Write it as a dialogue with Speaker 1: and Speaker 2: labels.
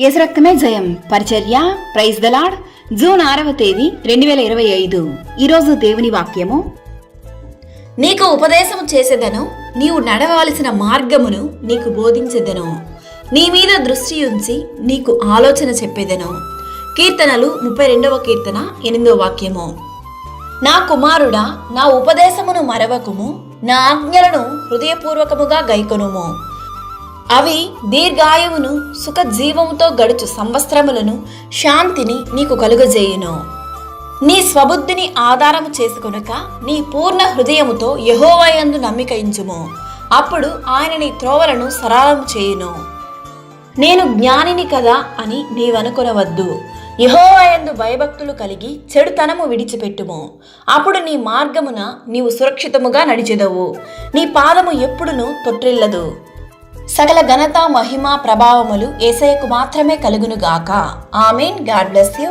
Speaker 1: యేసు రక్తమే జయం పరిచర్య ప్రైజ్ ద లార్డ్ జూన్ 6వ తేదీ 2025. ఈరోజు దేవుని వాక్యము.
Speaker 2: నీకు ఉపదేశము చేసేదను, నీవు నడవవలసిన మార్గమును నీకు బోధించెదను, నీ మీద దృష్టి ఉంచి నీకు ఆలోచన చెప్పేదను. కీర్తనలు 32వ కీర్తన 8వ వాక్యము. నా కుమారుడా, నా ఉపదేశమును మరవకుము, నా ఆజ్ఞలను హృదయపూర్వకముగా గైకొనుము. అవి దీర్ఘాయువును, సుఖ జీవముతో గడుచు సంవత్సరములను, శాంతిని నీకు కలుగజేయును. నీ స్వబుద్ధిని ఆధారము చేసుకొనక నీ పూర్ణ హృదయముతో యెహోవాయందు నమ్మిక ఉంచుము. అప్పుడు ఆయన నీ త్రోవలను సరళము చేయును. నేను జ్ఞానిని కదా అని నీవనుకొనవద్దు. యెహోవాయందు భయభక్తులు కలిగి చెడుతనము విడిచిపెట్టుము. అప్పుడు నీ మార్గమున నీవు సురక్షితముగా నడిచెదవు. నీ పాదము ఎప్పుడునూ తొట్టిల్లదు. సకల ఘనత, మహిమ, ప్రభావములు యేసయ్యకు మాత్రమే కలుగునుగాక. ఆమేన్. God bless you.